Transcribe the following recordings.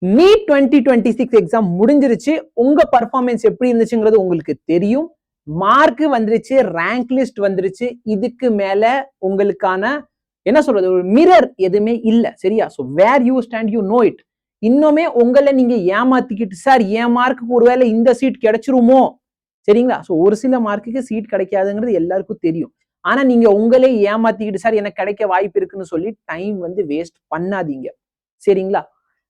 NEET 2026 exam முடிஞ்சிருச்சு. உங்க performance எப்படி இருந்துச்சுங்கிறது உங்களுக்கு தெரியும். மார்க் வந்துருச்சு, ரேங்க் லிஸ்ட் வந்துருச்சு. இதுக்கு மேல உங்களுக்கான என்ன சொல்றது, ஒரு மிரர் எதுவுமே இல்ல. சரியா? So where you stand you know it. இன்னுமே உங்களை நீங்க ஏமாத்திக்கிட்டு, சார் என் மார்க்குக்கு ஒருவேளை இந்த சீட் கிடைச்சிருமோ, சரிங்களா? சோ ஒரு சில மார்க்குக்கு சீட் கிடைக்காதுங்கிறது எல்லாருக்கும் தெரியும். ஆனா நீங்க உங்களே ஏமாத்திக்கிட்டு, சார் எனக்கு கிடைக்க வாய்ப்பு இருக்குன்னு சொல்லி டைம் வந்து வேஸ்ட் பண்ணாதீங்க. சரிங்களா?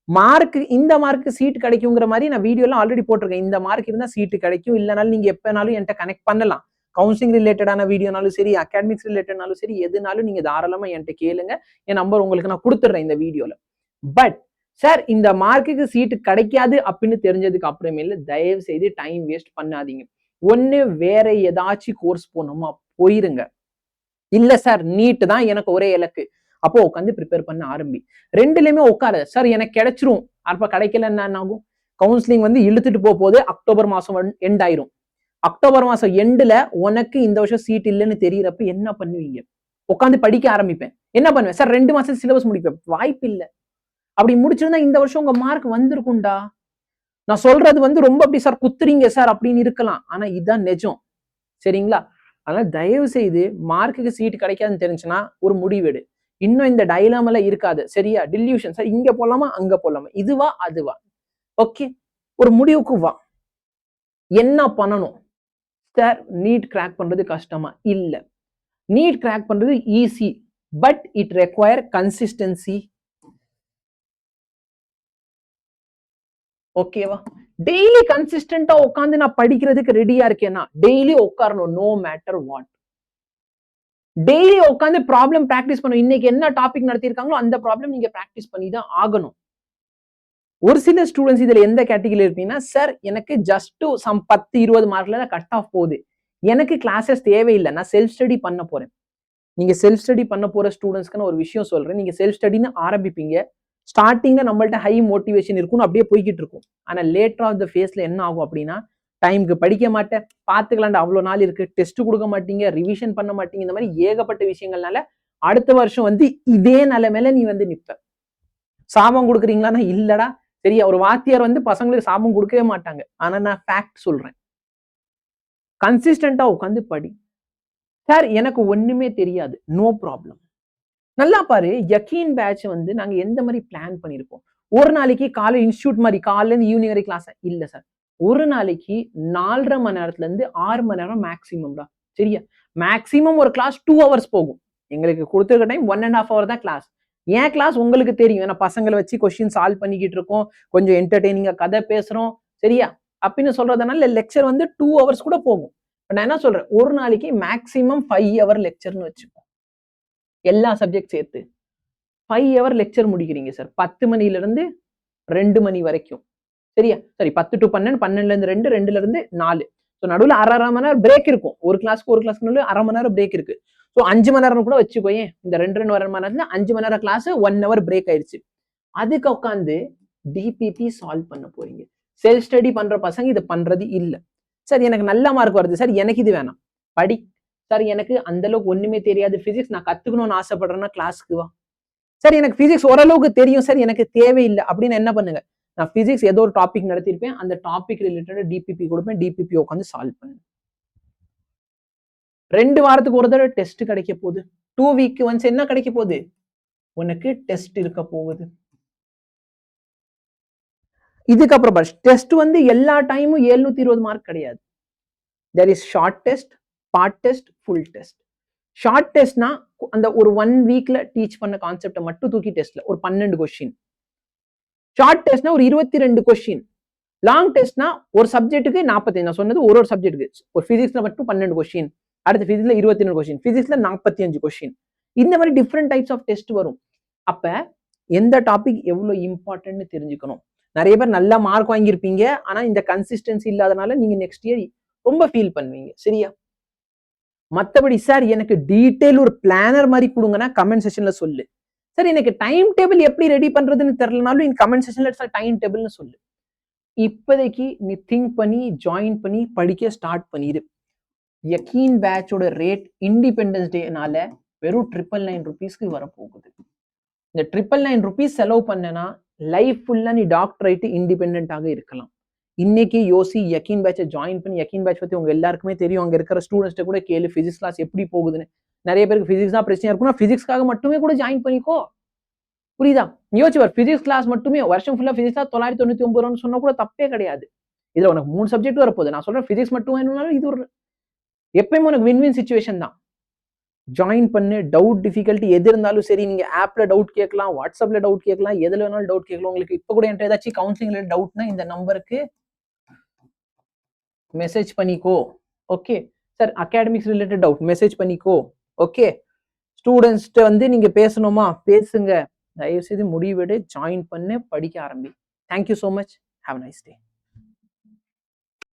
மார்க், இந்த மார்க்கு சீட் கிடைக்குங்கிற மாதிரி நான் வீடியோலாம் ஆல்ரெடி போட்டிருக்கேன். இந்த மார்க் இருந்தா சீட்டு கிடைக்கும், இல்லைனாலும் நீங்க எப்பனாலும் என்கிட்ட கனெக்ட் பண்ணலாம். கவுன்சிலிங் ரிலேட்டடான வீடியோனாலும் சரி, அகாடமிக்ஸ் ரிலேட்டட்னாலும் சரி, எதுனாலும் நீங்க தாராளமா என்கிட்ட கேளுங்க. என் நம்பர் உங்களுக்கு நான் கொடுத்துட்றேன் இந்த வீடியோல. பட் சார் இந்த மார்க்குக்கு சீட்டு கிடைக்காது அப்படின்னு தெரிஞ்சதுக்கு அப்புறமேல தயவு செய்து டைம் வேஸ்ட் பண்ணாதீங்க. ஒண்ணு வேற ஏதாச்சும் கோர்ஸ் போகணுமா போயிருங்க. இல்ல சார் நீட் தான் எனக்கு ஒரே இலக்கு, அப்போ உட்காந்து ப்ரிப்பேர் பண்ண ஆரம்பி. ரெண்டுலயுமே உட்காரு. சார் எனக்கு கிடைச்சிரும், அப்ப கிடைக்கலன்னா என்ன ஆகும்? கவுன்சிலிங் வந்து இழுத்துட்டு போகுது. அக்டோபர் மாசம் எண்ட் ஆயிரும். அக்டோபர் மாசம் எண்டுல உனக்கு இந்த வருஷம் சீட் இல்லைன்னு தெரியறப்ப என்ன பண்ணுவீங்க? உட்காந்து படிக்க ஆரம்பிப்பேன். என்ன பண்ணுவேன்? சார் 2 மாசம் சிலபஸ் முடிப்பேன். வாய்ப்பு இல்ல. அப்படி முடிச்சிருந்தா இந்த வருஷம் உங்க மார்க் வந்திருக்கும்டா. நான் சொல்றது வந்து ரொம்ப அப்படி சார் குத்துறீங்க சார் அப்படின்னு இருக்கலாம். ஆனா இதுதான் நிஜம். சரிங்களா? அதனால தயவு செய்து மார்க்குக்கு சீட் கிடைக்காதுன்னு தெரிஞ்சுன்னா ஒரு முடிவெடு. இன்னும் இந்த டைலாமல இருக்காது. சரியா? டில்யூஷன், சார் இங்க போலாமா அங்க போலாமா, இதுவா அதுவா, ஓகே ஒரு முடிவுக்கு வா. என்ன பண்ணணும்? சார் நீட் கிராக் பண்றது கஷ்டமா? இல்ல, நீட் கிராக் பண்றது easy. But it require consistency. ஓகேவா? டெய்லி கன்சிஸ்டன்டா உட்காந்து நான் படிக்கிறதுக்கு ரெடியா இருக்கேன்னா டெய்லி உட்காரணும், நோ மேட்டர் வாட். டெய்லி உட்காந்து ப்ராப்ளம் பிராக்டிஸ் பண்ணணும். இன்னைக்கு என்ன டாபிக் நடத்திருக்காங்களோ அந்த ப்ராப்ளம் நீங்க பிராக்டிஸ் பண்ணி தான் ஆகணும். ஒரு சில ஸ்டூடெண்ட்ஸ் இதுல எந்த கேட்டகரியில இருப்பீங்கன்னா, சார் எனக்கு ஜஸ்ட் சம் 10-20 மார்க்ல தான் கட் ஆஃப் போகுது, எனக்கு கிளாஸஸ் தேவையில்லை, நான் செல்ஃப் ஸ்டடி பண்ண போறேன். நீங்க செல்ஃப் ஸ்டடி பண்ண போற ஸ்டூடெண்ட்ஸ்க்கு ஒரு விஷயம் சொல்றேன். நீங்க செல்ஃப் ஸ்டடின்னு ஆரம்பிப்பீங்க. ஸ்டார்டிங்ல நம்மள்ட்ட ஹை மோட்டிவேஷன் இருக்கும், அப்படியே போய்கிட்டு இருக்கும். ஆனா லேட்டர் ஆஃப் த ஃபேஸ்ல என்ன ஆகும் அப்படின்னா, டைமுக்கு படிக்க மாட்டேன், பாத்துக்கலாம்டா அவ்வளவு நாள் இருக்கு, டெஸ்ட் கொடுக்க மாட்டீங்க, ரிவிஷன் பண்ண மாட்டீங்க, இந்த மாதிரி ஏகப்பட்ட விஷயங்கள்னால அடுத்த வருஷம் வந்து இதே நிலைமையில நீ வந்து நிப்ப. சாபம் கொடுக்குறீங்களான்னா இல்லடா. சரியா? ஒரு வாத்தியார் வந்து பசங்களுக்கு சாபம் கொடுக்கவே மாட்டாங்க. ஆனா நான் ஃபேக்ட் சொல்றேன். கன்சிஸ்டன்டா உட்காந்து படி. சார் எனக்கு ஒண்ணுமே தெரியாது, நோ ப்ராப்ளம். நல்லா பாரு, யக்கீன் பேட்ச் வந்து நாங்க எந்த மாதிரி பிளான் பண்ணிருப்போம். ஒரு நாளைக்கு காலை இன்ஸ்டியூட் மாதிரி காலையில இருந்து ஈவினிங் வரை கிளாஸ் இல்ல சார். ஒரு நாளைக்கு 4.5 மணி நேரத்துல இருந்து 6 மணி நேரம் மேக்சிமம் தான். சரியா? மேக்சிமம் ஒரு கிளாஸ் 2 ஹவர்ஸ் போகும். எங்களுக்கு கொடுத்துருக்க டைம் 1.5 ஹவர் தான் கிளாஸ். ஏன் கிளாஸ் உங்களுக்கு தெரியும், ஏன்னா பசங்களை வச்சு கொஸ்டின் சால்வ் பண்ணிக்கிட்டு இருக்கோம், கொஞ்சம் என்டர்டெய்னிங்கா கதை பேசுறோம். சரியா? அப்படின்னு சொல்றதுனால லெக்சர் வந்து 2 ஹவர்ஸ் கூட போகும். நான் என்ன சொல்றேன், ஒரு நாளைக்கு மேக்சிமம் 5 ஹவர் லெக்சர்னு வச்சுக்கோ. எல்லா சப்ஜெக்ட் சேர்த்து 5 ஹவர் லெக்சர் முடிக்கிறீங்க சார். 10 மணில இருந்து 2 மணி வரைக்கும். சரியா? சரி, 10 to 12, 12ல இருந்து 2, 2ல இருந்து 4. ஸோ நடுவில் அரை மணி நேரம் பிரேக் இருக்கும். ஒரு கிளாஸ்க்கு நடுவில் அரை மணி நேரம் பிரேக் இருக்கு. ஸோ 5 மணி நேரம் கூட வச்சுக்கோயேன். இந்த 2 மணி நேரத்துல 5 மணி நேரம் கிளாஸ், 1 ஹவர் பிரேக் ஆயிடுச்சு. அதுக்கு உட்காந்து டிபிபி சால்வ் பண்ண போறீங்க. செல்ஃப் ஸ்டடி பண்ற பசங்க இது பண்றது இல்ல. சார் எனக்கு நல்ல மார்க் வருது சார், எனக்கு இது வேணாம், படி. சார் எனக்கு அந்த அளவுக்கு ஒண்ணுமே தெரியாது, பிசிக்ஸ் நான் கத்துக்கணும்னு ஆசைப்படுறேன்னா கிளாஸ்க்கு வா. சார் எனக்கு பிசிக்ஸ் ஓரளவுக்கு தெரியும் சார், எனக்கு தேவையில்லை அப்படின்னு என்ன பண்ணுங்க, நான் பிசிக்ஸ் ஏதோ ஒரு டாபிக் நடத்திருப்பேன், அந்த டாபிக் ரிலேட்டட் டிபிபி கொடுப்பேன், டிபிபி உட்காந்து சால்வ் பண்ணு. 2 வாரத்துக்கு ஒரு தடவை டெஸ்ட் கிடைக்க போகுது. 2 வீக் ஒன்ஸ் என்ன கிடைக்க போகுது, உனக்கு டெஸ்ட் இருக்க போகுது. இதுக்கப்புறம் டெஸ்ட் வந்து எல்லா டைமும் 720 மார்க் கிடையாது. There is short test, part test, full test. Short டெஸ்ட்னா அந்த ஒரு 1 வீக்ல டீச் பண்ண கான்செப்டை மட்டும் தூக்கி டெஸ்ட்ல ஒரு 12 கொஸ்டின். ஷார்ட் டெஸ்ட்னா ஒரு 22 கொஸ்டின். லாங் டெஸ்ட்னா ஒரு சப்ஜெக்ட்டுக்கு 45. நான் சொன்னது ஒரு சப்ஜெக்ட்டுக்கு. ஒரு பிசிக்ஸ்ல மட்டும் 12 கொஸ்டின், அடுத்த பிசிக்ஸ்ல 22 கொஸ்டின், பிசிக்ஸ்ல 45 கொஸ்டின். இந்த மாதிரி டிஃப்ரெண்ட் டைப்ஸ் ஆஃப் டெஸ்ட் வரும். அப்ப எந்த டாபிக் எவ்வளவு இம்பார்ட்டன்ட்னு தெரிஞ்சுக்கணும். நிறைய பேர் நல்ல மார்க் வாங்கியிருப்பீங்க, ஆனா இந்த கன்சிஸ்டன்சி இல்லாதனால நீங்க நெக்ஸ்ட் இயர் ரொம்ப ஃபீல் பண்ணுவீங்க. சரியா? மற்றபடி சார் எனக்கு டீட்டெயில் ஒரு பிளானர் மாதிரி கொடுங்கன்னா கமெண்ட் செஷன்ல சொல்லு. சார் எனக்கு டைம் டேபிள் எப்படி ரெடி பண்றதுன்னு தெரியலனாலும் கமெண்ட் செஷன்ல டைம் டேபிள்னு சொல்லு. இப்போதைக்கு நீ திங்க் பண்ணி ஜாயின் பண்ணி படிக்க ஸ்டார்ட் பண்ணிடு. யக்கீன் பேட்சோட ரேட் இண்டிபெண்டன்ஸ் டேனால வெறும் 999 ரூபீஸ்க்கு வரப்போகுது. இந்த 999 ரூபீஸ் செலவு பண்ணனா லைஃப் ஃபுல்லா நீ டாக்டர் ஆயிட்டு இண்டிபெண்டாக இருக்கலாம். இன்னைக்கு யோசி, யக்கீன் பேட்சை ஜாயின் பண்ணி, யக்கீன் பேட்ச் பத்தி உங்க எல்லாருக்குமே தெரியும். அங்க இருக்கிற ஸ்டூடெண்ட்ஸ்ட கூட கேளு, பிசிக்ஸ் கிளாஸ் எப்படி போகுதுன்னு. நிறைய பேருக்கு பிசிக்ஸ் தான் பிரச்சனையா இருக்கும்னா பிசிக்ஸ்க்காக மட்டுமே கூட ஜாயின் பண்ணிக்கோ. புரியுதா? யோசிச்சு பாரு, பிசிக்ஸ் கிளாஸ் மட்டுமே வருஷம் ஃபுல்லா பிசிக்ஸ் 999 ரூபான்னு சொன்னா கூட தப்பே கிடையாது. இதுல உனக்கு 3 சப்ஜெக்ட் வரப்போகுது. நான் சொல்றேன் பிசிக்ஸ் மட்டும் வேணும்னாலும் இது ஒரு எப்பயுமே உனக்கு வின் வின் சிச்சுவேஷன் தான். ஜாயின் பண்ணு. டவுட் டிஃபிகல்ட்டி எது இருந்தாலும் சரி, நீங்க ஆப்ல டவுட் கேட்கலாம், வாட்ஸ்அப்ல டவுட் கேட்கலாம், எதுல வேணாலும் டவுட் கேட்கலாம். உங்களுக்கு இப்ப கூட என்கிட்ட ஏதாச்சும் கவுன்சிலிங்ல டவுட்னா இந்த நம்பருக்கு மெசேஜ் பண்ணிக்கோ. Okay sir, academics related doubt message பண்ணிக்கோ. ஓகே, ஸ்டூடெண்ட்ஸ்ட்ட வந்து நீங்க பேசணுமா பேசுங்க. தயவு செய்து முடிவெடு, ஜாயின் பண்ணு, படிக்க ஆரம்பி. Thank you so much. Have a nice day.